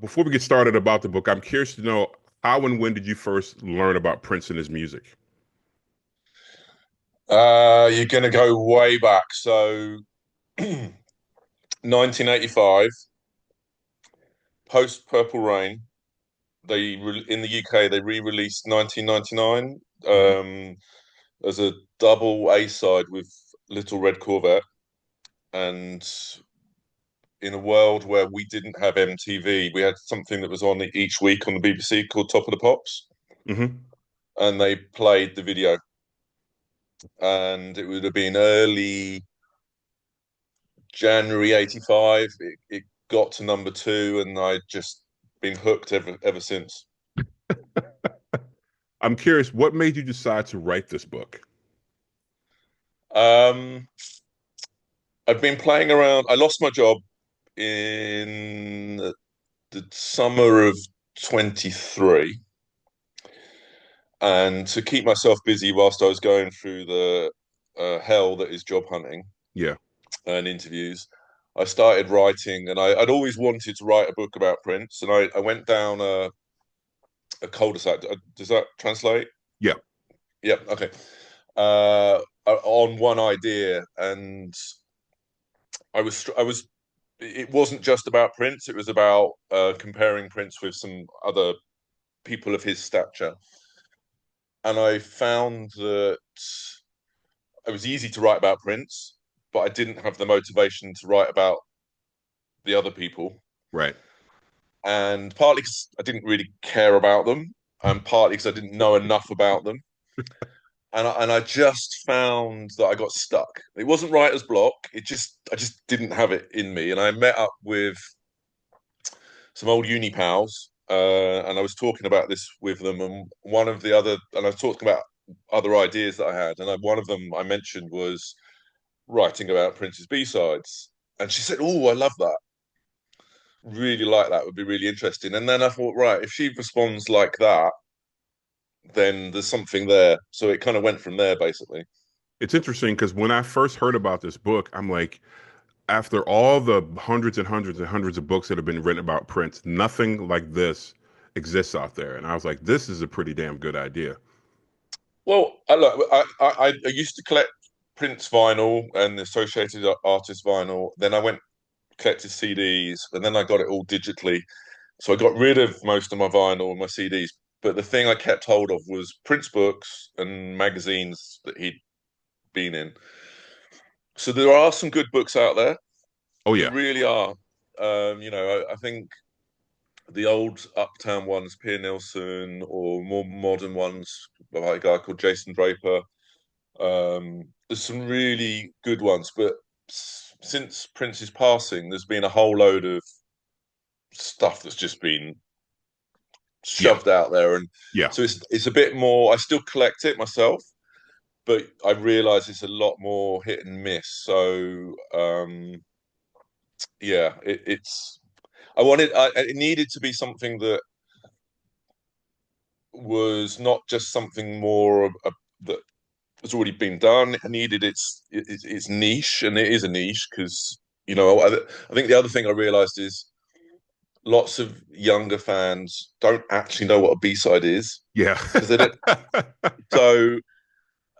Before we get started about the book, I'm curious to know how and when did you first learn about Prince and his music? You're going to go way back. So, 1985, post Purple Rain, in the UK they re-released 1999 Mhm. as a double A side with Little Red Corvette. And in a world where we didn't have MTV, we had something that was on each week on the BBC called Top of the Pops, Hmm. and they played the video. And it would have been early January '85. It got to number two, and I just been hooked ever since. I'm curious, what made you decide to write this book? Um, I've been playing around. I lost my job in the summer of 23, and to keep myself busy whilst I was going through the hell that is job hunting Yeah. and interviews, I started writing, and I'd always wanted to write a book about Prince, and I went down a cul-de-sac. Does that translate? Yeah. Yep. Okay. Uh, on one idea, and I was. It wasn't just about Prince. It was about comparing Prince with some other people of his stature, and I found that it was easy to write about Prince, but I didn't have the motivation to write about the other people, Right. and partly because I didn't really care about them, and partly because I didn't know enough about them. And I just found that I got stuck. It wasn't writer's block. I just didn't have it in me. And I met up with some old uni pals, and I was talking about this with them. And I was talking about other ideas that I had. And one of them I mentioned was writing about Prince's B sides. And she said, "Oh, I love that. Really like that. Would be really interesting." And then I thought, right, if she responds like that, then there's something there. So it kind of went from there, basically. It's interesting because when I first heard about this book, I'm like, after all the hundreds and hundreds and hundreds of books that have been written about Prince, nothing like this exists out there. And I was like, this is a pretty damn good idea. Well, I used to collect Prince vinyl and associated artist vinyl. Then I went collected CDs, and then I got it all digitally. So I got rid of most of my vinyl and my CDs. But the thing I kept hold of was Prince books and magazines that he'd been in. So there are some good books out there. Oh, There yeah. really are. I think the old Uptown ones, Pier Nilsson, or more modern ones by a guy called Jason Draper. There's some really good ones, but since Prince's passing, there's been a whole load of stuff that's just been Yeah. shoved out there, and Yeah. so it's a bit more. I still collect it myself, but I realise it's a lot more hit and miss. So yeah, it's. It needed to be something that was not just something more that has already been done. It needed its niche, and it is a niche because I think the other thing I realised is lots of younger fans don't actually know what a B-side is Yeah. because they don't. So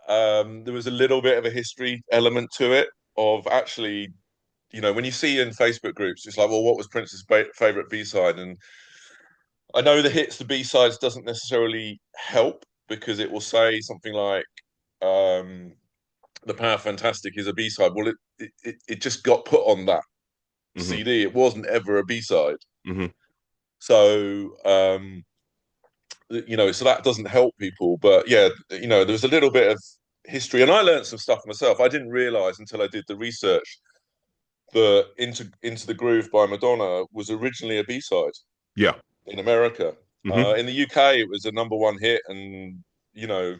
there was a little bit of a history element to it of actually, when you see in Facebook groups, it's like, well, what was Prince's favorite B-side? And I know the hits, the B-sides doesn't necessarily help because it will say something like, um, "The Power Fantastic" is a B-side. Well, it just got put on that Hmm. CD. It wasn't ever a B-side. Hmm. So, so that doesn't help people. But yeah, there's a little bit of history, and I learned some stuff myself. I didn't realize until I did the research that "Into the Groove" by Madonna was originally a B-side Yeah. in America. Hmm. In the UK, it was a number one hit, and you know,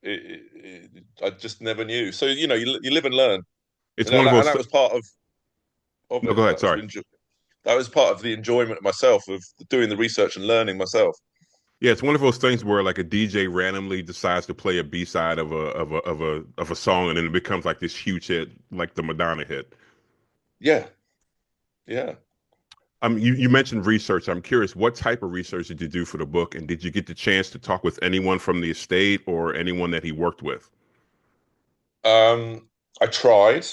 I just never knew. So you live and learn, It's and one of and those. that was part of No, it. go ahead. Sorry. That was part of the enjoyment of myself of doing the research and learning myself. Yeah, it's one of those things where like a DJ randomly decides to play a B-side of a song, and then it becomes like this huge hit, like the Madonna hit. Yeah, yeah. You mentioned research. I'm curious, what type of research did you do for the book, and did you get the chance to talk with anyone from the estate or anyone that he worked with? I tried.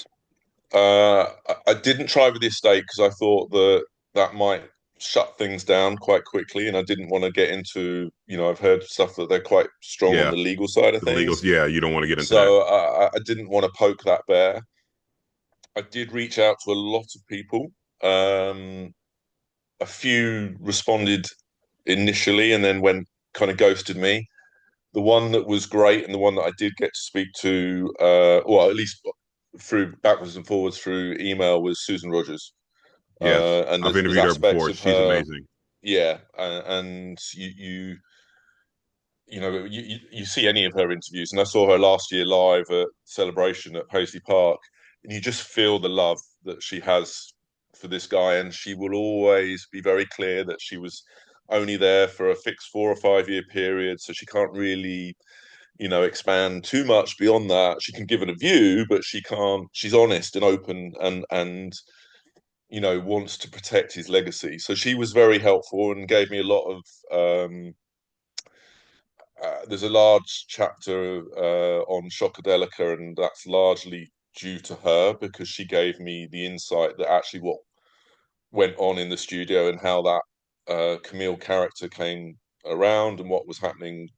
I didn't try with the estate because I thought that that might shut things down quite quickly, and I didn't want to get into, I've heard stuff that they're quite strong on Yeah, the legal side of the legals. things, Yeah, you don't want to get into that. so I didn't want to poke that bear. I did reach out to a lot of people. Um, a few responded initially, and then went kind of ghosted me. The one that was great, and the one that I did get to speak to, well, at least through backwards and forwards through email, was Susan Rogers. Yes, And I've there's interviewed her aspects before. of She's her, amazing. yeah, and you see any of her interviews, and I saw her last year live at Celebration at Paisley Park, and you just feel the love that she has for this guy, and she will always be very clear that she was only there for a fixed 4 or 5 year period, so she can't really, expand too much beyond that. She can give it a view, but she can't. She's honest and open, and wants to protect his legacy. So she was very helpful and gave me a lot of. There's a large chapter on Shockadelica, and that's largely due to her because she gave me the insight that actually what went on in the studio and how that Camille character came around and what was happening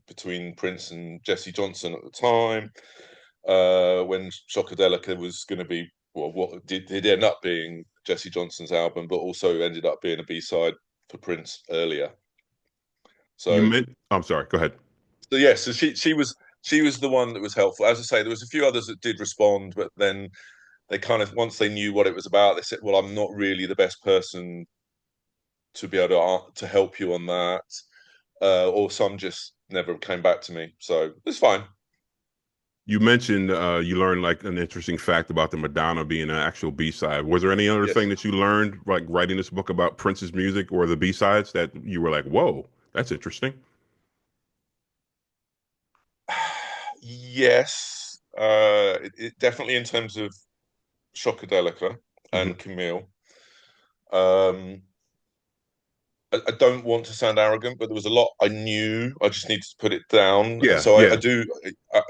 between Prince and Jesse Johnson at the time, when Shockadelica was going to be, well, what did end up being Jesse Johnson's album, but also ended up being a B-side for Prince earlier. You So, meant, I'm sorry, go ahead. so yeah, so she was the one that was helpful. As I say, there was a few others that did respond, but then they kind of, once they knew what it was about, they said, "Well, I'm not really the best person to be able to help you on that," or some just never came back to me. So it's fine. You mentioned you learned like an interesting fact about the Madonna being an actual B-side. Was there any other thing Yes. that you learned, like writing this book about Prince's music or the B-sides, that you were like, "Whoa, that's interesting"? Yes, definitely in terms of Shockadelica Hmm. and Camille. Um, I don't want to sound arrogant, but there was a lot I knew. I just needed to put it down, and Yeah, so I yeah, do.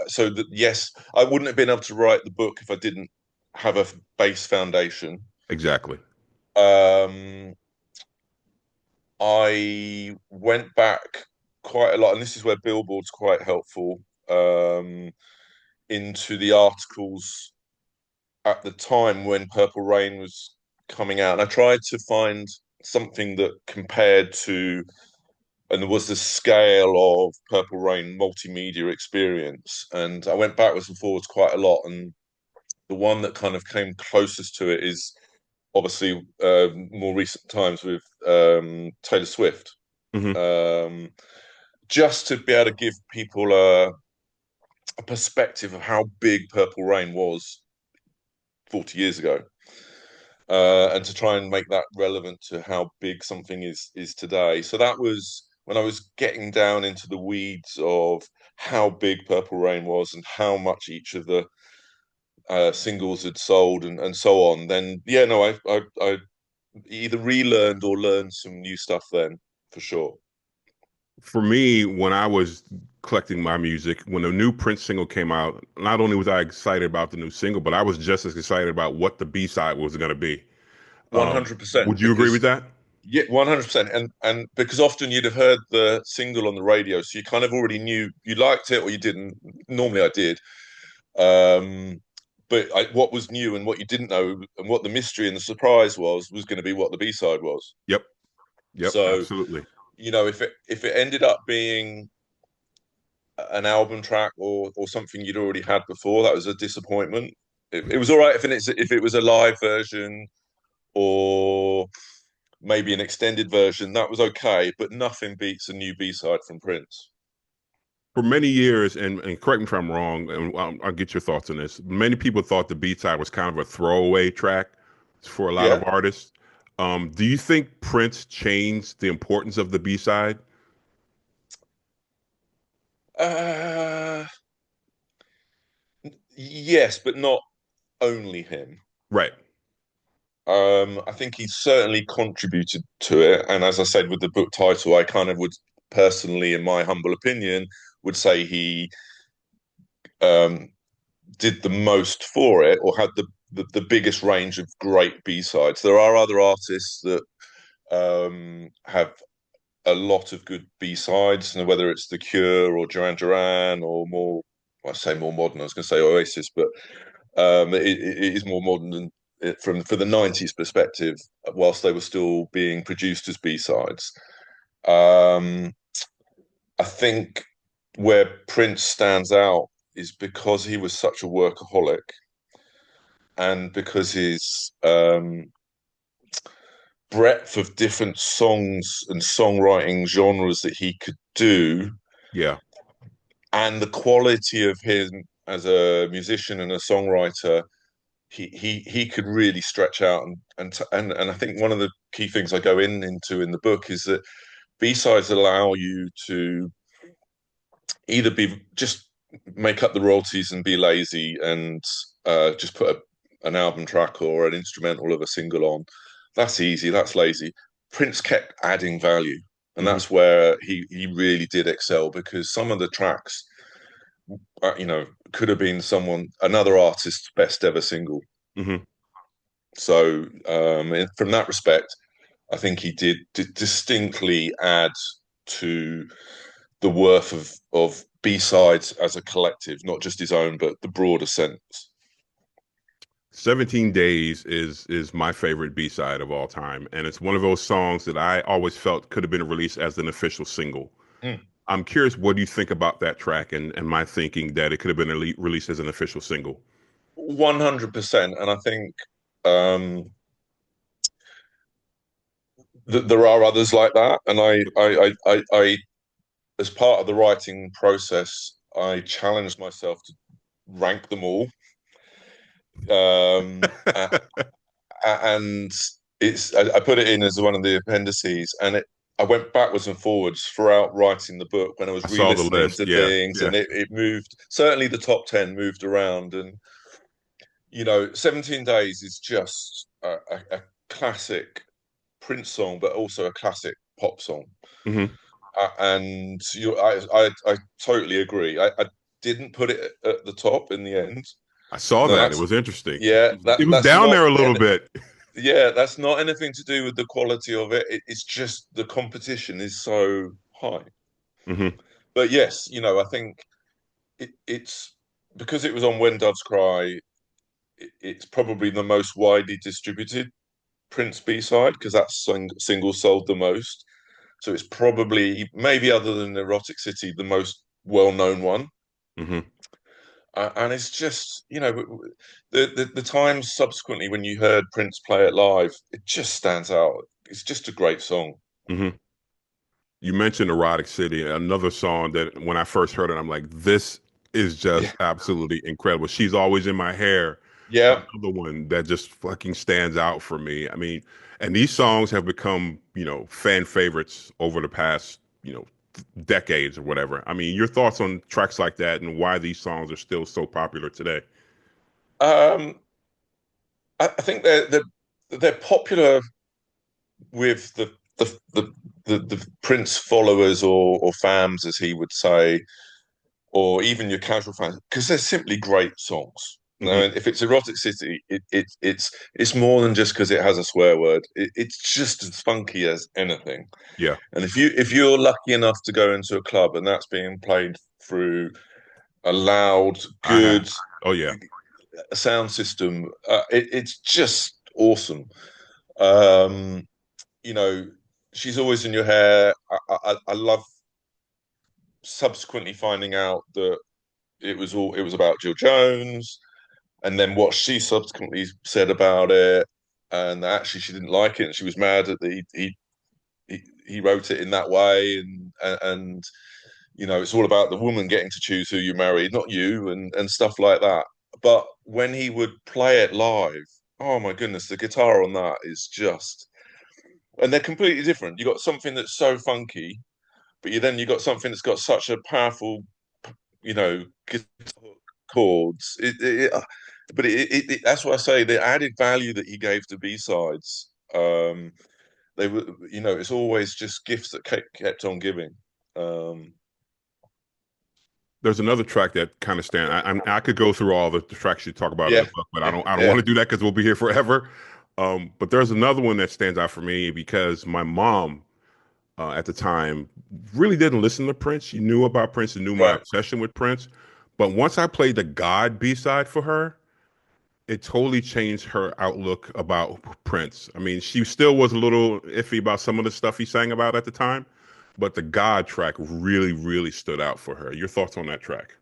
So that, yes, I wouldn't have been able to write the book if I didn't have a base foundation. exactly. Um, I went back quite a lot, and this is where Billboard's quite helpful, into the articles at the time when Purple Rain was coming out. And I tried to find something that compared to, and there was the scale of Purple Rain multimedia experience. And I went backwards and forwards quite a lot. And the one that kind of came closest to it is obviously more recent times with Taylor Swift. Hmm. Um, just to be able to give people a perspective of how big Purple Rain was 40 years ago, and to try and make that relevant to how big something is today. So that was when I was getting down into the weeds of how big Purple Rain was and how much each of the singles had sold, and so on. Then yeah, no, I either relearned or learned some new stuff then for sure. For me, when I was collecting my music, when the new Prince single came out, not only was I excited about the new single, but I was just as excited about what the B-side was going to be. Um, 100%, would you agree with because that? yeah, 100%, and because often you'd have heard the single on the radio, so you kind of already knew you liked it or you didn't. Normally, I did. Um, but what was new and what you didn't know, and what the mystery and the surprise was going to be what the B side was. Yep, yep, So, absolutely. if it ended up being an album track or something you'd already had before, that was a disappointment. It was all right if it was a live version or maybe an extended version. That was okay, but nothing beats a new B side from Prince. For many years, and correct me if I'm wrong, and I'll get your thoughts on this. Many people thought the B-side was kind of a throwaway track for a lot of Yeah. artists. Do you think Prince changed the importance of the B-side? Uh, yes, but not only him. Right. I think he certainly contributed to it. And as I said with the book title, I kind of would personally, in my humble opinion, would say he um, did the most for it or had the biggest range of great B-sides. There are other artists that have a lot of good B-sides, and whether it's The Cure or Duran Duran or more, well, I say more modern, I was going to say Oasis, but it is more modern than from for the 90s perspective, whilst they were still being produced as B-sides. Um, I think where Prince stands out is because he was such a workaholic and because his breadth of different songs and songwriting genres that he could do, Yeah. and the quality of him as a musician and a songwriter, he could really stretch out and I think one of the key things I go into in the book is that B-sides allow you to either be just make up the royalties and be lazy and just put an album track or an instrumental of a single on. That's easy. That's lazy. Prince kept adding value, and Hmm. that's where he really did excel because some of the tracks, could have been another artist's best ever single. Hmm. So, from that respect, I think he did distinctly add to the worth of B-sides as a collective, not just his own, but the broader sense. 17 Days is my favorite B-side of all time, and it's one of those songs that I always felt could have been released as an official single. Mm. I'm curious, what do you think about that track and my thinking that it could have been released as an official single? 100%. And I think um, that there are others like that. And as part of the writing process, I challenged myself to rank them all. Um, and I put it in as one of the appendices, and I went backwards and forwards throughout writing the book when I was I saw the re-listening list. to Yeah, things, yeah. and it moved. Certainly, the top 10 moved around, and 17 Days is just a classic Prince song, but also a classic pop song. Hmm. And I totally agree. I didn't put it at the top in the end. I saw No, that. It that's was interesting. yeah, It was that's down not there a little bit. yeah, that's not anything to do with the quality of it. It's just the competition is so high. Hmm. But yes, I think it's because it was on When Doves Cry. It's probably the most widely distributed Prince B side because that single sold the most. So it's probably, maybe other than Erotic City, the most well-known one. Hmm. And it's just, the times subsequently when you heard Prince play it live, it just stands out. It's just a great song. Hmm. You mentioned Erotic City, another song that when I first heard it, I'm like, this is Yeah. just absolutely incredible. She's Always in My Hair, Yeah. another one that just fucking stands out for me. I mean, and these songs have become, fan favorites over the past, decades or whatever. I mean, your thoughts on tracks like that and why these songs are still so popular today? Um, I think they're popular with the Prince followers or fans, as he would say, or even your casual fans, because they're simply great songs. I Hmm. mean, if it's Erotic City, it's more than just because it has a swear word. It's just as funky as anything. Yeah. And if you're lucky enough to go into a club and that's being played through a loud, I have. good Oh yeah. sound system, it's just awesome. Um, you know, she's always in your hair. I love subsequently finding out that it was about Jill Jones, and then what she subsequently said about it, and actually she didn't like it, and she was mad that he wrote it in that way, and it's all about the woman getting to choose who you marry, not you, and stuff like that. But when he would play it live, oh my goodness, the guitar on that is just, and they're completely different. You got something that's so funky, but you got something that's got such a powerful guitar chords. That's what I say. The added value that he gave to B-sides, they were, it's always just gifts that kept on giving. Um, There's another track that kind of stand. I could go through all the tracks you talk about in yeah, the book, but yeah, I don't yeah, want to do that because we'll be here forever. But there's another one that stands out for me because my mom at the time really didn't listen to Prince. She knew about Prince and knew my right. obsession with Prince. But once I played the God B side for her, it totally changed her outlook about Prince. I mean, she still was a little iffy about some of the stuff he sang about at the time, but the God track really, really stood out for her. Your thoughts on that track?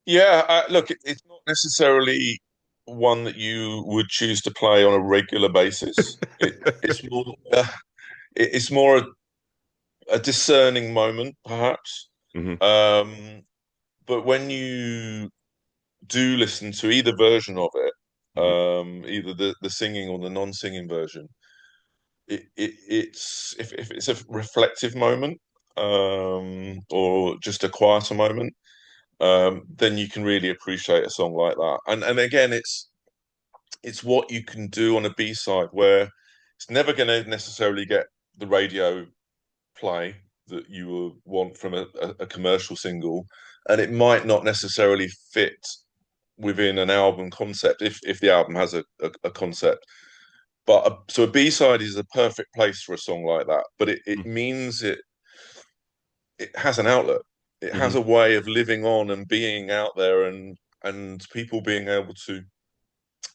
Yeah, look, it's not necessarily one that you would choose to play on a regular basis. It's more a discerning moment, perhaps. Hmm. Um, but when you do listen to either version of it, Hmm. either the singing or the non-singing version, it's if it's a reflective moment, or just a quieter moment, then you can really appreciate a song like that. And again, it's what you can do on a B-side where it's never going to necessarily get the radio play that you will want from a commercial single, and it might not necessarily fit within an album concept if the album has a concept. But so a B-side is a perfect place for a song like that. But it means it has an outlet. It has Hmm. a way of living on and being out there, and people being able to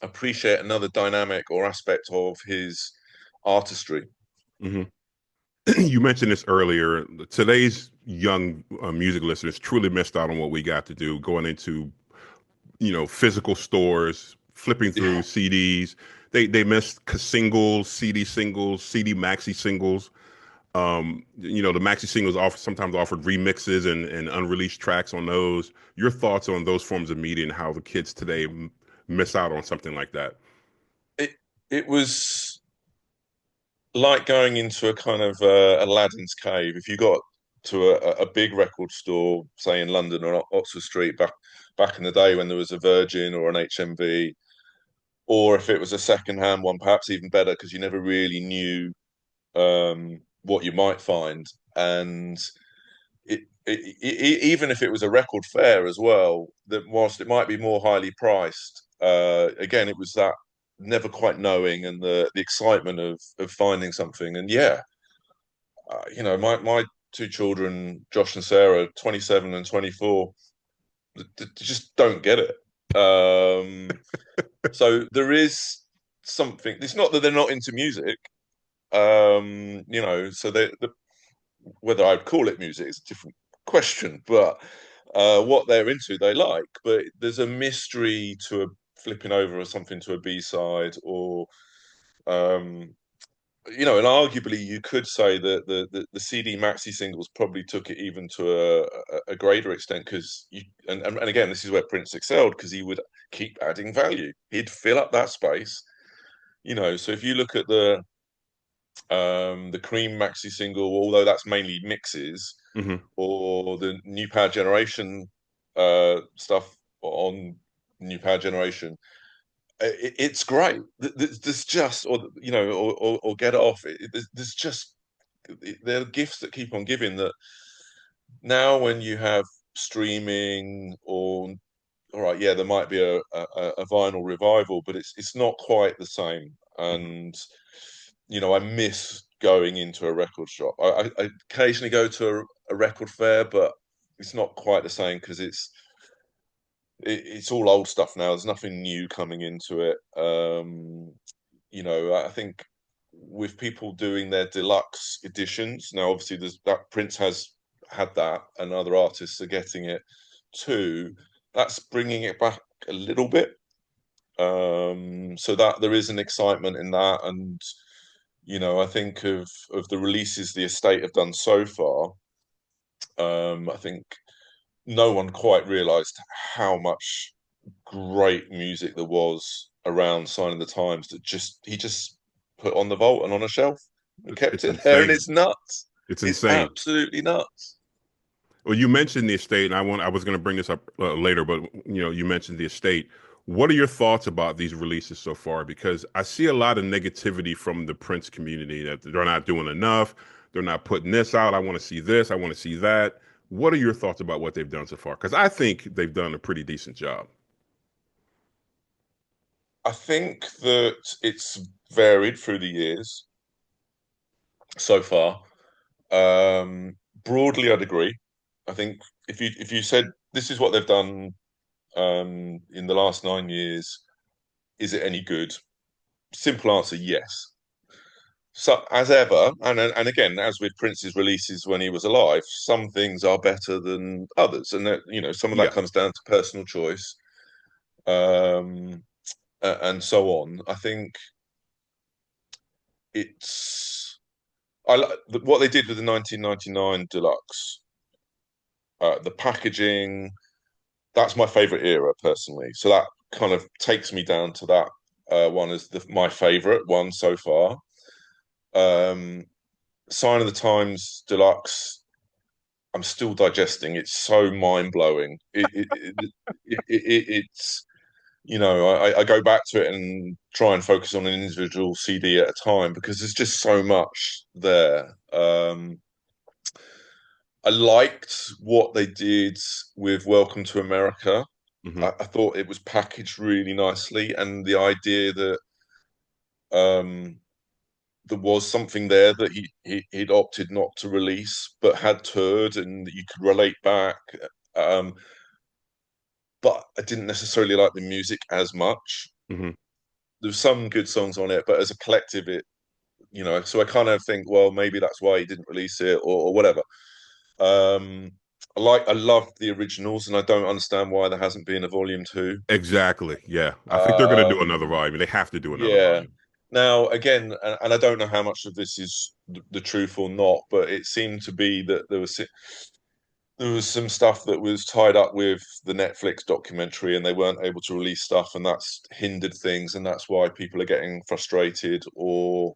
appreciate another dynamic or aspect of his artistry. Hmm. You mentioned this earlier. Today's young music listeners truly missed out on what we got to do going into, physical stores, flipping through Yeah, CDs. They missed singles, CD singles, CD maxi singles. The maxi singles sometimes offered remixes and unreleased tracks on those. Your thoughts on those forms of media and how the kids today miss out on something like that? it was like going into a kind of Aladdin's cave. If you got to a big record store, say in London or Oxford Street back in the day when there was a Virgin or an HMV, or if it was a second-hand one, perhaps even better because you never really knew what you might find. And even if it was a record fair as well, that whilst it might be more highly priced, again, it was that never quite knowing and the excitement of finding something. And yeah, my two children, Josh and Sarah, 27 and 24, just don't get it. So there is something. It's not that they're not into music. So whether I'd call it music is a different question, but what they're into, they like. But there's a mystery to flipping over or something to a B-side, or um, and arguably you could say that the CD maxi singles probably took it even to a greater extent because and again, this is where Prince excelled because he would keep adding value. He'd fill up that space. So if you look at the Cream maxi single, although that's mainly mixes, Hmm. or the New Power Generation stuff on New Power Generation, it's great. There's just, or Get It Off. There's just there are gifts that keep on giving. That now when you have streaming or all right, yeah, there might be a vinyl revival, but it's not quite the same. And I miss going into a record shop. I occasionally go to a record fair, but it's not quite the same because it's all old stuff now. There's nothing new coming into it. I think with people doing their deluxe editions now, obviously there's that Prince has had that, and other artists are getting it too. That's bringing it back a little bit. So that there is an excitement in that, and I think of the releases the estate have done so far. I think no one quite realised how much great music there was around Sign of the Times that he just put on the vault and on a shelf and kept It's it there, and insane. it's nuts. It's It's insane. absolutely nuts. Well, you mentioned the estate, and I was going to bring this up later, but you mentioned the estate. What are your thoughts about these releases so far? Because I see a lot of negativity from the Prince community that they're not doing enough. They're not putting this out. I want to see this. I want to see that. What are your thoughts about what they've done so far? Because I think they've done a pretty decent job. I think that it's varied through the years so far. Broadly, I'd agree. I think if you said this is what they've done in the last 9 years, is it any good? Simple answer, yes. So as ever, and again, as with Prince's releases when he was alive, some things are better than others, and that some of that Yeah. comes down to personal choice, um, and so on. I think it's I like what they did with the 1999 deluxe, the packaging. That's my favorite era personally. So that kind of takes me down to that one as my favorite one so far. Um, Sign of the Times Deluxe. I'm still digesting. It's so mind blowing. It's I go back to it and try and focus on an individual CD at a time because there's just so much there. I liked what they did with Welcome to America. Hmm. I thought it was packaged really nicely, and the idea that um, there was something there that he'd opted not to release, but had toured, and that you could relate back. Um, but I didn't necessarily like the music as much. Hmm. There's some good songs on it, but as a collective, so I kind of think, well, maybe that's why he didn't release it or whatever. Um, I love the originals, and I don't understand why there hasn't been a volume two. Exactly. Yeah. I think they're going to do another Um, volume. They have to do another yeah. volume. Now, again, and I don't know how much of this is the truth or not, but it seemed to be that there was some stuff that was tied up with the Netflix documentary, and they weren't able to release stuff, and that's hindered things, and that's why people are getting frustrated, or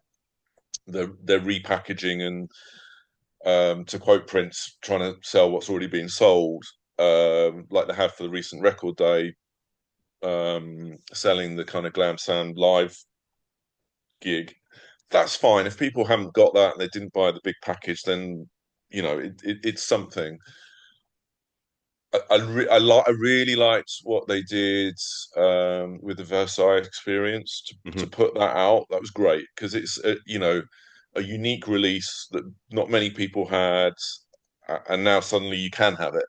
they're repackaging and, to quote Prince, trying to sell what's already been sold, like they have for the recent record day, selling the kind of glam sound live gig. That's fine. If people haven't got that and they didn't buy the big package, then it's something. I really liked what they did with the Versailles experience to Hmm. put that out. That was great because it's a unique release that not many people had, and now suddenly you can have it.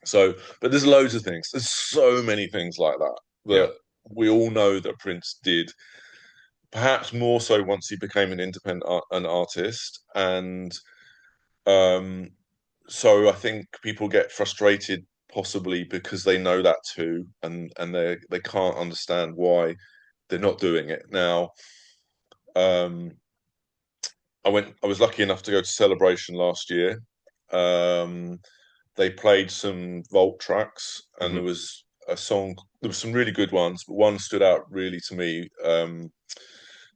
So, but there's loads of things. There's so many things like that Yeah. that we all know that Prince did. Perhaps more so once he became an independent an artist, and um, so I think people get frustrated possibly because they know that too, and they can't understand why they're not doing it now. Um, I was lucky enough to go to Celebration last year. Um, they played some vault tracks, and Hmm. there was a song. There were some really good ones, but one stood out really to me.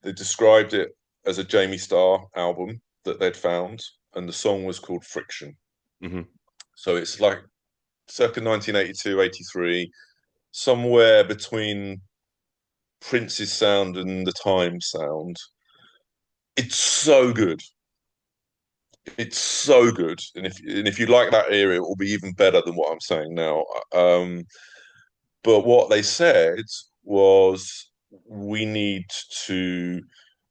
They described it as a Jamie Starr album that they'd found, and the song was called Friction. Hmm. So it's like circa 1982, 83, somewhere between Prince's sound and the Time sound. It's so good. It's so good, and if you like that era, it will be even better than what I'm saying now. Um, but what they said was we need to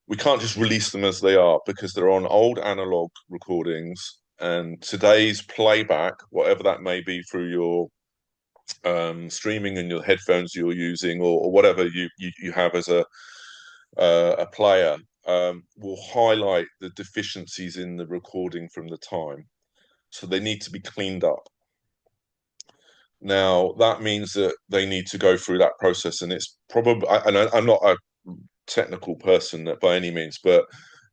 we can't just release them as they are because they're on old analog recordings, and today's playback, whatever that may be through your streaming and your headphones you're using, or whatever you have as a player, will highlight the deficiencies in the recording from the time. So they need to be cleaned up. Now that means that they need to go through that process, and it's probably. And I'm not a technical person by any means, but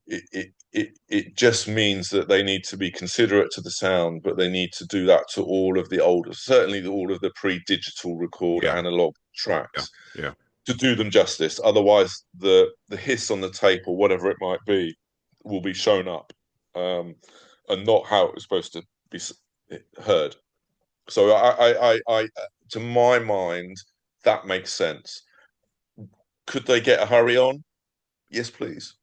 it just means that they need to be considerate to the sound, but they need to do that to all of the older, certainly all of the pre-digital record Yeah. analog Yeah. tracks Yeah. to do them justice. Otherwise, the hiss on the tape or whatever it might be will be shown up, and not how it was supposed to be heard. So to my mind, that makes sense. Could they get a hurry on? Yes, please.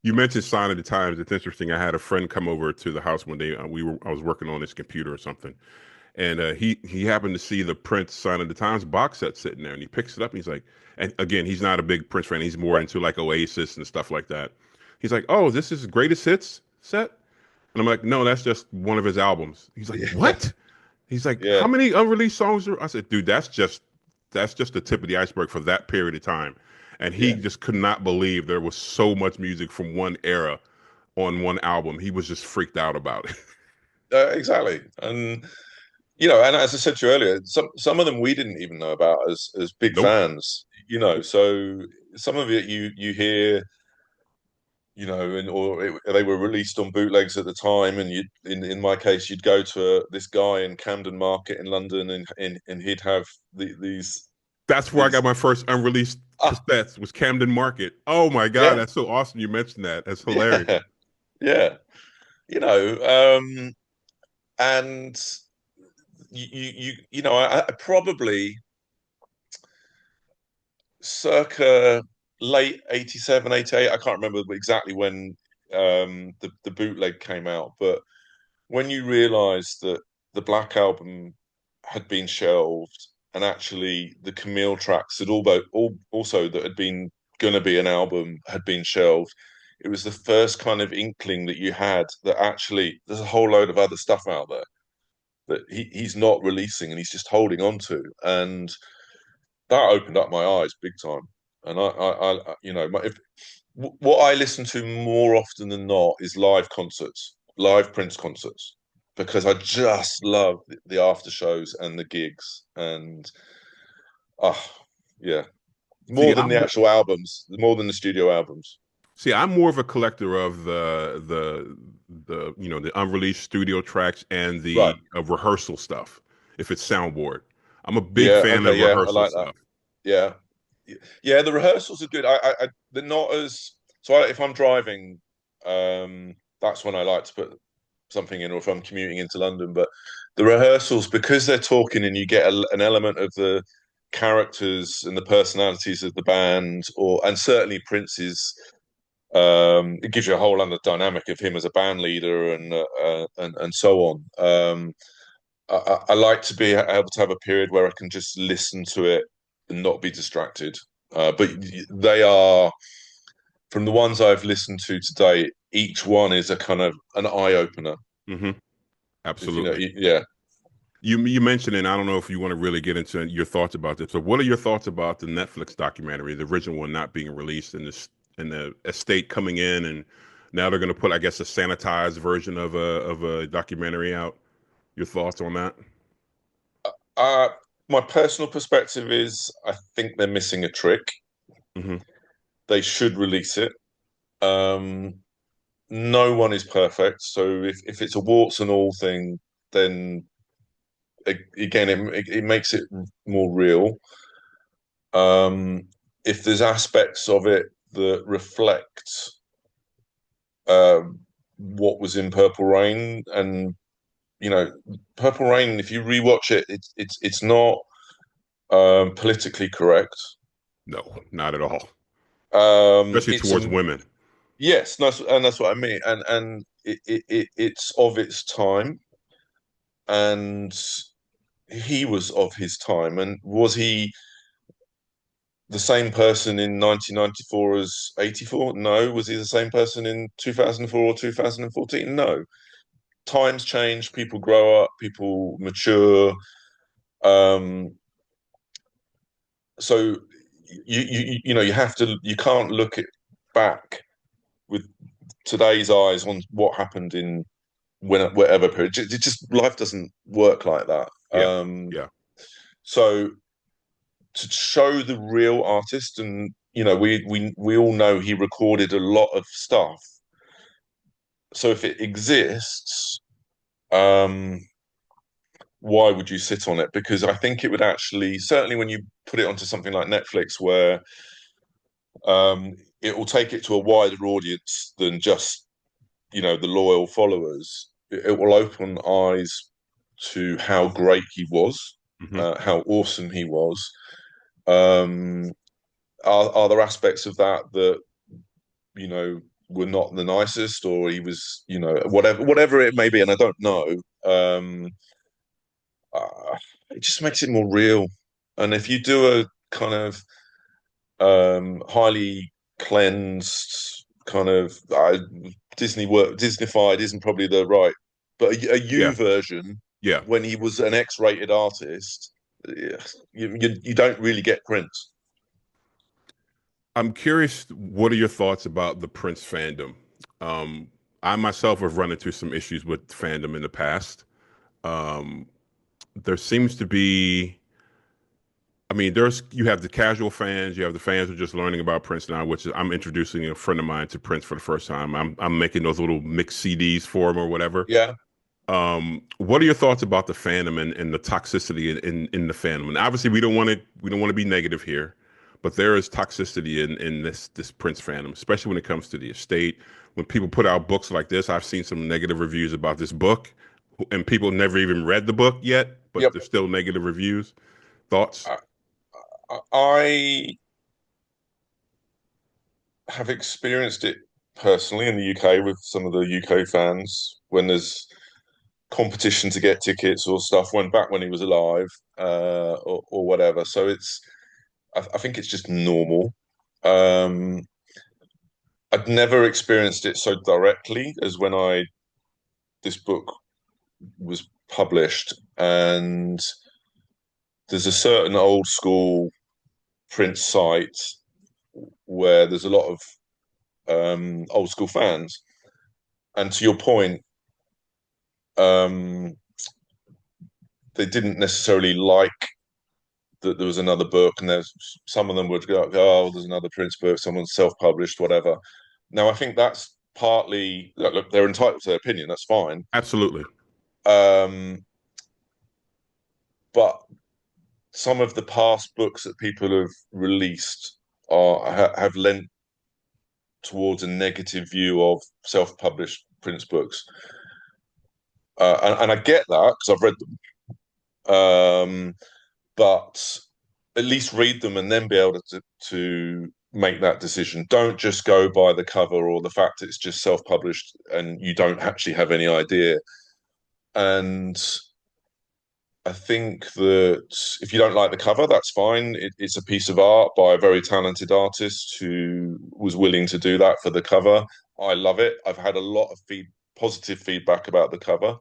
You mentioned Sign of the Times. It's interesting. I had a friend come over to the house one day. I was working on his computer or something, and he happened to see the Prince Sign of the Times box set sitting there, and he picks it up. And he's like, and again, he's not a big Prince fan. He's more Right. into like Oasis and stuff like that. He's like, "Oh, this is greatest hits set," and I'm like, "No, that's just one of his albums." He's like, Yeah. "What?" He's like, "How Yeah. many unreleased songs are?" I said, "Dude, that's just the tip of the iceberg for that period of time." And he Yeah. just could not believe there was so much music from one era on one album. He was just freaked out about it. Exactly. And and as I said to you earlier, some of them we didn't even know about as big Nope. fans. So some of it you hear, they were released on bootlegs at the time, and in my case, you'd go to this guy in Camden Market in London, and he'd have these That's where I got these my first unreleased ah cassettes was Camden Market. Oh my God, yeah that's so awesome you mentioned that. That's hilarious. yeah yeah you know and I probably circa late 87, 88. I can't remember exactly when the bootleg came out, but when you realize that the Black Album had been shelved and actually the Camille tracks had also that had been going to be an album had been shelved, it was the first kind of inkling that you had that actually there's a whole load of other stuff out there that he's not releasing and he's just holding on to. And that opened up my eyes big time. And if what I listen to more often than not is live concerts, live Prince concerts, because I just love the after shows and the gigs, and ah, yeah, See, more than the I'm actual albums, more than the studio albums. See, I'm more of a collector of the unreleased studio tracks and Right. the rehearsal stuff. If it's soundboard, I'm a big Yeah. fan Okay. of Yeah, I rehearsal like that. stuff. Yeah. Yeah. The rehearsals are good. They're not as so. If I'm driving, that's when I like to put something in, or if I'm commuting into London. But the rehearsals, because they're talking and you get an element of the characters and the personalities of the band, and certainly Prince's, it gives you a whole other dynamic of him as a band leader and so on. I like to be able to have a period where I can just listen to it and not be distracted. But they are, from the ones I've listened to today, each one is a kind of an eye opener. Hmm. If Absolutely. yeah. You mentioned, and I don't know if you want to really get into your thoughts about this. So, what are your thoughts about the Netflix documentary, the original one not being released, and the estate coming in, and now they're going to put, I guess, a sanitized version of a documentary out? Your thoughts on that? Uh, my personal perspective is I think they're missing a trick. Hmm. They should release it. Um, no one is perfect, so if it's a warts and all thing, then again it makes it more real. If there's aspects of it that reflect what was in Purple Rain, and you know, Purple Rain, if you rewatch it, it's not politically correct. No, not at all. Especially It's towards a women. yes, that's what I mean, and it's of its time, and he was of his time, and was he the same person in 1994 as 84? No. Was he the same person in 2004 or 2014? No. Times change, people grow up, people mature. Um, so you have to, you can't look it back with today's eyes on what happened in whatever period. It just life doesn't work like that. Yeah, yeah. So to show the real artist, and we all know he recorded a lot of stuff. So if it exists, um, why would you sit on it? Because I think it would actually, certainly when you put it onto something like Netflix, where it will take it to a wider audience than just the loyal followers. it will open eyes to how great he was, Hmm. how awesome he was. Um, are there aspects of that that you know were not the nicest, or he was, whatever it may be, and I don't know. Uh, it just makes it more real. And if you do a kind of highly cleansed kind of Disneyfied isn't probably the right, but a Yeah, U version yeah. when he was an X-rated artist, yeah, you don't really get Prince. I'm curious, what are your thoughts about the Prince fandom? Um, I myself have run into some issues with fandom in the past. Um, there seems to be, I mean, you have the casual fans, you have the fans who are just learning about Prince now, which is I'm introducing a friend of mine to Prince for the first time. I'm making those little mixed CDs for him or whatever. Yeah, What are your thoughts about the fandom and the toxicity in the fandom? And obviously, we don't want to be negative here, but there is toxicity in this Prince fandom, especially when it comes to the estate. When people put out books like this, I've seen some negative reviews about this book, and people never even read the book yet, but yep. there's still negative reviews. Thoughts? I have experienced it personally in the UK with some of the UK fans when there's competition to get tickets or stuff. When back when he was alive, or whatever. So I think it's just normal. Um, I'd never experienced it so directly as when I this book was published, and there's a certain old school print site where there's a lot of old school fans. And to your point, um, they didn't necessarily like that there was another book, and there's some of them would go, "Oh, there's another Prince book, someone's self-published, whatever." Now, I think that's partly look, they're entitled to their opinion. That's fine. Absolutely. Um, but some of the past books that people have released have lent towards a negative view of self-published Prince books, and I get that because I've read them. But at least read them and then be able to make that decision. Don't just go by the cover or the fact it's just self-published and you don't actually have any idea. And I think that if you don't like the cover, that's fine. It's a piece of art by a very talented artist who was willing to do that for the cover. I love it. I've had a lot of positive feedback about the cover,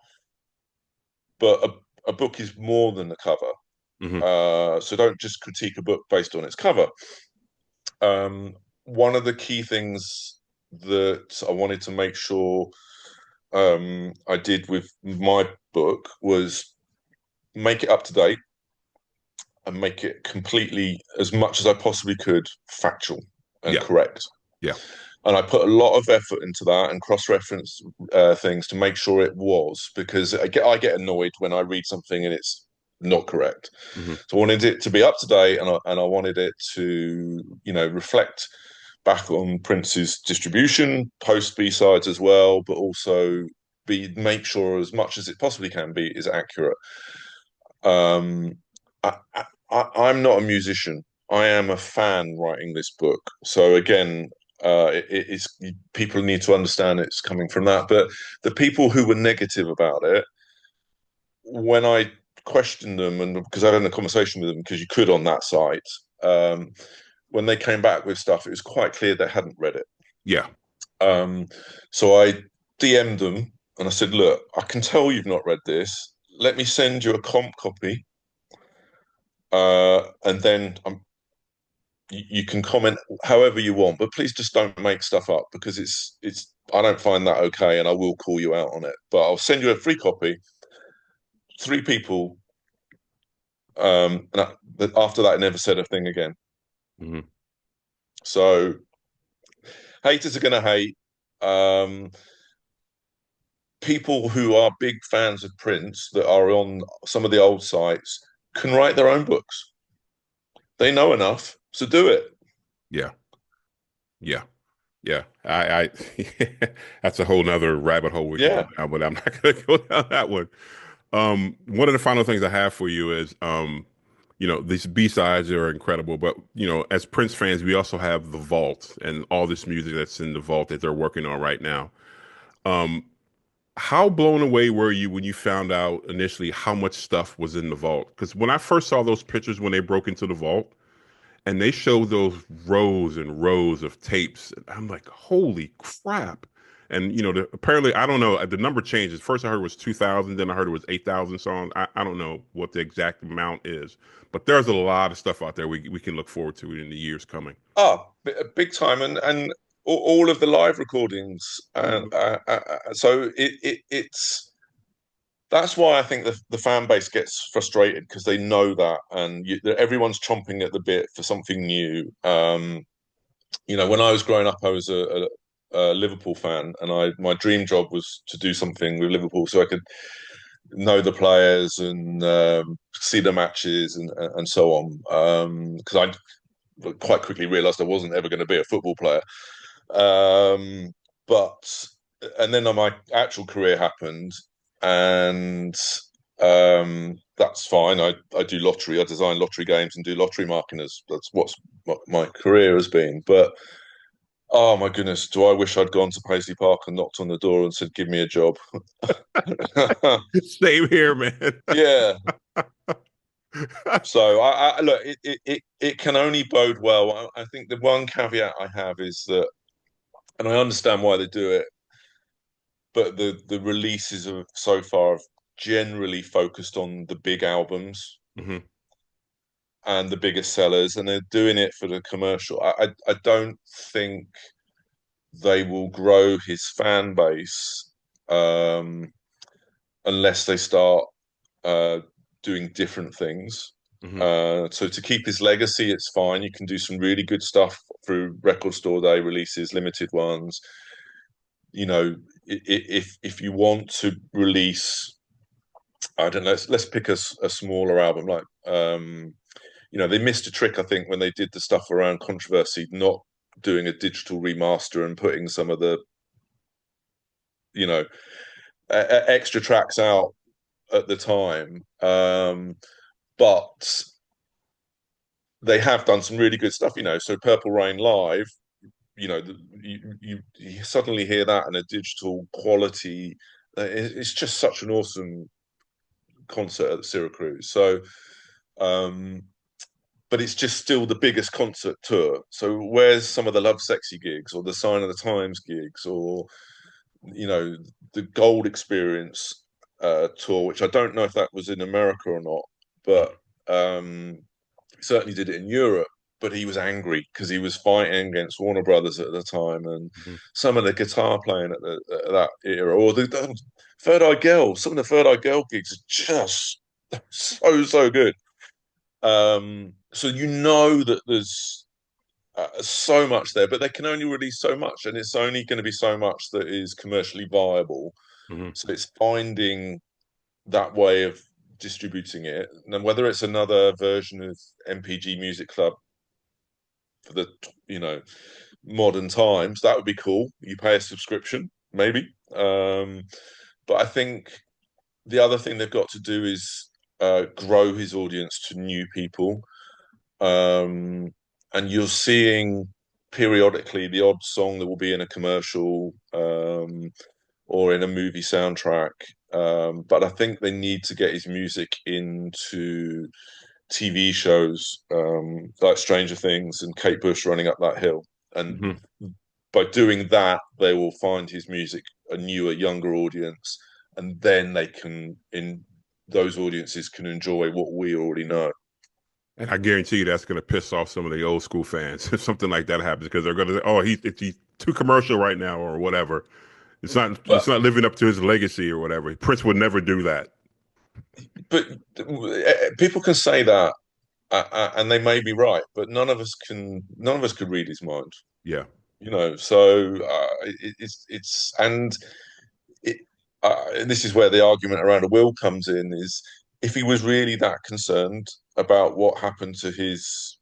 but a book is more than the cover. Hmm. So don't just critique a book based on its cover. One of the key things that I wanted to make sure I did with my book was make it up to date and make it completely, as much as I possibly could, factual and Yeah, correct. yeah. And I put a lot of effort into that and cross-reference things to make sure it was, because I get annoyed when I read something and it's not correct. Hmm. So I wanted it to be up to date, and I wanted it to, reflect back on Prince's distribution, post B-sides as well, but also make sure as much as it possibly can be is accurate. Um, I'm not a musician. I am a fan writing this book. So again, it is people need to understand it's coming from that. But the people who were negative about it, when I questioned them, and because I had a conversation with them, because you could on that site, um, when they came back with stuff, it was quite clear they hadn't read it. Yeah. Um, so I DM'd them and I said, "Look, I can tell you've not read this. Let me send you a comp copy, and then you can comment however you want, but please just don't make stuff up because it's I don't find that okay, and I will call you out on it. But I'll send you a free copy." Three people, after that, I never said a thing again. Hmm. So haters are going to hate. Um, People who are big fans of Prince that are on some of the old sites can write their own books. They know enough, so do it. Yeah. Yeah. Yeah, I that's a whole nother rabbit hole we could go Yeah. down, but I'm not going to go down that one. One of the final things I have for you is, these B-sides are incredible, but as Prince fans, we also have the vault and all this music that's in the vault that they're working on right now. Um, how blown away were you when you found out initially how much stuff was in the vault? Because when I first saw those pictures when they broke into the vault, and they showed those rows and rows of tapes. And I'm like, holy crap. And apparently, I don't know, the number changes. First I heard it was 2,000, then I heard it was 8,000 songs. I don't know what the exact amount is, but there's a lot of stuff out there we can look forward to in the years coming. Big time, and all of the live recordings, and Mhm. so it's that's why I think the fan base gets frustrated because they know that, and everyone's chomping at the bit for something new. When I was growing up, I was a Liverpool fan, and I my dream job was to do something with Liverpool so I could know the players and see the matches and so on. Because I quite quickly realised I wasn't ever going to be a football player. Um, but and then my actual career happened, and that's fine. I do lottery. I design lottery games and do lottery marketing. That's what my career has been. But oh my goodness, do I wish I'd gone to Paisley Park and knocked on the door and said, "Give me a job." Same here, man. Yeah. So I look, it can only bode well. I think the one caveat I have is that, and I understand why they do it, but the releases of so far have generally focused on the big albums Hmm. and the biggest sellers, and they're doing it for the commercial. I don't think they will grow his fan base um, unless they start uh, doing different things. Hmm. So to keep his legacy, it's fine. You can do some really good stuff through record store day releases, limited ones. If you want to release, I don't know, let's pick a smaller album like they missed a trick, I think, when they did the stuff around controversy, not doing a digital remaster and putting some of the you know extra tracks out at the time. But they have done some really good stuff, So Purple Rain live, you suddenly hear that in a digital quality. It's just such an awesome concert at the Syracuse. So, um, but it's just still the biggest concert tour. So where's some of the Love Sexy gigs or the Sign of the Times gigs or the Gold Experience tour, which I don't know if that was in America or not, but um, certainly did it in Europe. But he was angry because he was fighting against Warner Brothers at the time, and Hmm. some of the guitar playing at that era, or the Third Eye Girl. Some of the Third Eye Girl gigs are just so good. So that there's so much there, but they can only release so much, and it's only going to be so much that is commercially viable. Hmm. So it's finding that way of distributing it, and whether it's another version of MPG Music Club for the you know modern times, that would be cool. You pay a subscription, maybe. But I think the other thing they've got to do is grow his audience to new people. Um, and you're seeing periodically the odd song that will be in a commercial or in a movie soundtrack. But I think they need to get his music into TV shows like Stranger Things and Kate Bush running up that hill. And Hmm. by doing that, they will find his music a newer, younger audience, and then they can, in those audiences, can enjoy what we already know. And I guarantee you that's going to piss off some of the old school fans if something like that happens because they're going to say, "Oh, he's too commercial right now," or whatever. It's But not living up to his legacy or whatever. Prince would never do that. but people can say that, and they may be right, but none of us could read his mind, Yeah, So it's and it. This is where the argument around a will comes in: is if he was really that concerned about what happened to his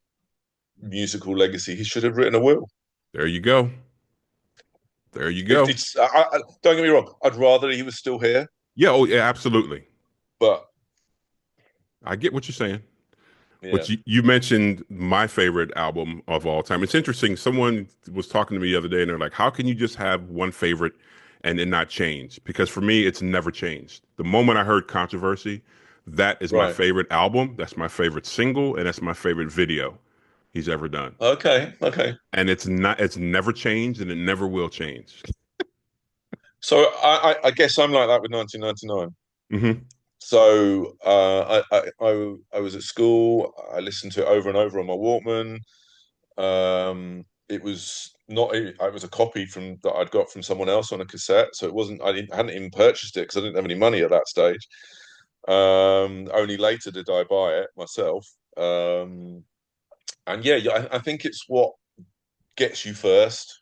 musical legacy, he should have written a will. there you go. There you go. Don't get me wrong. I'd rather he was still here, Yeah, oh yeah, absolutely. but I get what you're saying. yeah, But you mentioned my favorite album of all time. It's interesting. Someone was talking to me the other day, and they're like, "How can you just have one favorite and it not change?" Because for me, it's never changed. The moment I heard Controversy, that is my right. favorite album. That's my favorite single, and that's my favorite video he's ever done. Okay, okay. And it's not. It's never changed, and it never will change. So I guess I'm like that with 1999. Hmm. So I was at school. I listened to it over and over on my Walkman. It was not. It was a copy from that I'd got from someone else on a cassette. So it wasn't. I hadn't even purchased it because I didn't have any money at that stage. Only later did I buy it myself. And yeah, I think it's what gets you first.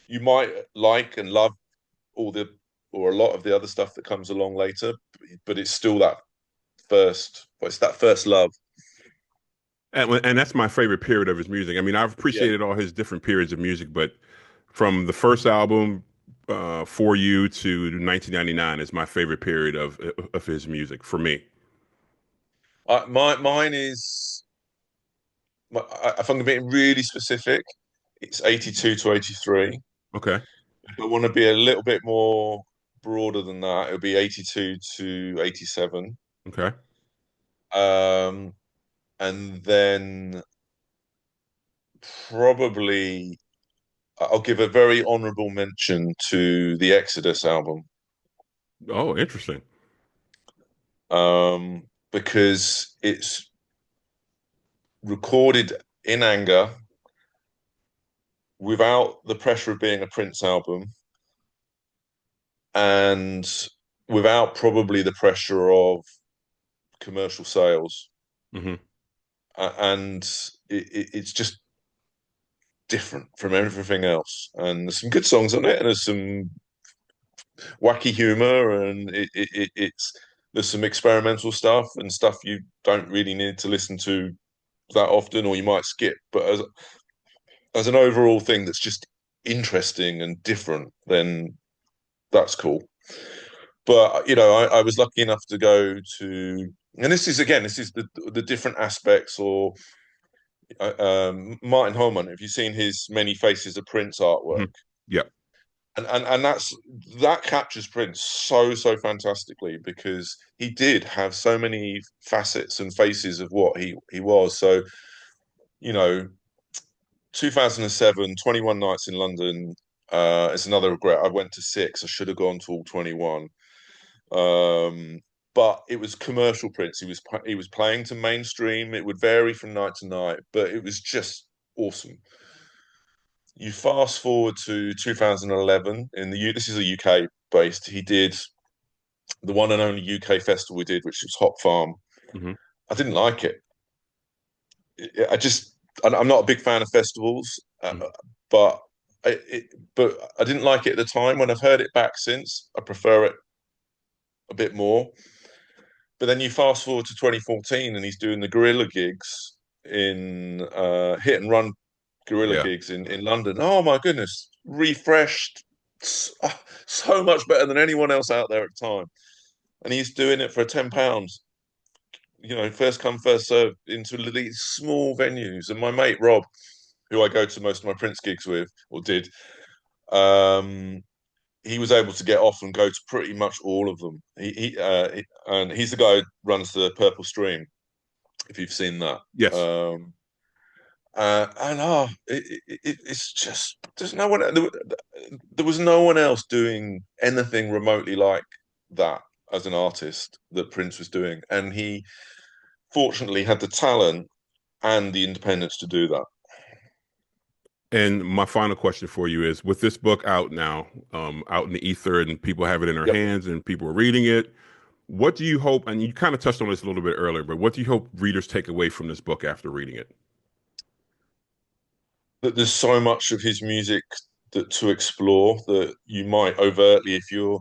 You might like and love all the or a lot of the other stuff that comes along later, but it's still that first. Well, it's that first love. And that's my favorite period of his music. I mean, I've Yeah. appreciated all his different periods of music, but from the first album, For You to 1999 is my favorite period of his music for me. Mine is if I'm being really specific, it's 82 to 83. Okay. If I want to be a little bit more broader than that, it'll be 82 to 87. Okay. Um, and then probably I'll give a very honorable mention to the Exodus album, Oh, interesting. because it's recorded in anger without the pressure of being a Prince album and without probably the pressure of commercial sales. Hmm. And it's just different from everything else. And there's some good songs on it, and there's some wacky humor, and it's there's some experimental stuff and stuff you don't really need to listen to that often, or you might skip. But as an overall thing that's just interesting and different, then that's cool. But I was lucky enough to go to, and this is the different aspects. Or Martin Holman, have you seen his Many Faces of Prince Hmm. artwork? Yeah. And that captures Prince so fantastically, because he did have so many facets and faces of what he was. So, you know, 2007, 21 Nights in London. It's another regret. I went to six. I should have gone to all 21. Um, but it was commercial Prince. He was playing to mainstream. It would vary from night to night, but it was just awesome. You fast forward to 2011 in the U. This is a UK based. He did the one and only UK festival we did, which was Hop Farm. Hmm. I didn't like it. I'm not a big fan of festivals, but I didn't like it at the time. When I've heard it back since, I prefer it a bit more. But then you fast forward to 2014, and he's doing the guerrilla gigs in hit and run guerrilla Yeah. gigs in London. Oh my goodness, refreshed, so much better than anyone else out there at the time. And he's doing it for £10. First come, first serve into these small venues. And my mate Rob, who I go to most of my Prince gigs with, or did, um, he was able to get off and go to pretty much all of them. And he's the guy who runs the Purple Stream, if you've seen that. Yes. And it's just there's no one. There was no one else doing anything remotely like that as an artist that Prince was doing, and he fortunately had the talent and the independence to do that. And my final question for you is, with this book out now, out in the ether, and people have it in their Yep. hands, and people are reading it, what do you hope? And you kind of touched on this a little bit earlier, but what do you hope readers take away from this book after reading it? That there's so much of his music that to explore that you might overtly, if you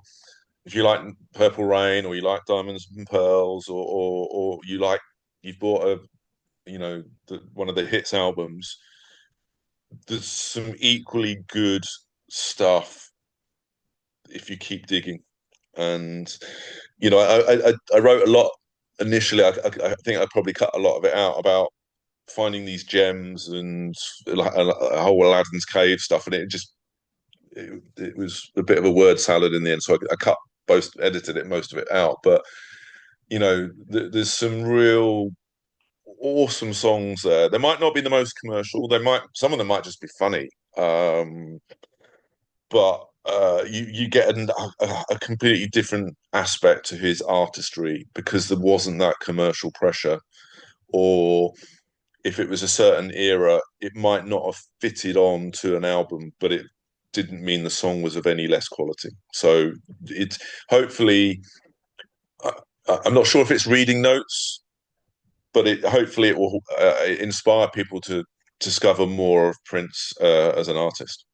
like Purple Rain, or you like Diamonds and Pearls, or you've bought one of the hits albums. There's some equally good stuff if you keep digging. And I wrote a lot initially. I think I probably cut a lot of it out about finding these gems and a whole Aladdin's cave stuff, and it was a bit of a word salad in the end. So I cut edited it most of it out. But there's some real awesome songs there. They might not be the most commercial. Some of them might just be funny. But you get a completely different aspect to his artistry because there wasn't that commercial pressure. Or if it was a certain era, it might not have fitted on to an album, but it didn't mean the song was of any less quality. So it's hopefully, I'm not sure if it's reading notes, but hopefully it will inspire people to discover more of Prince as an artist.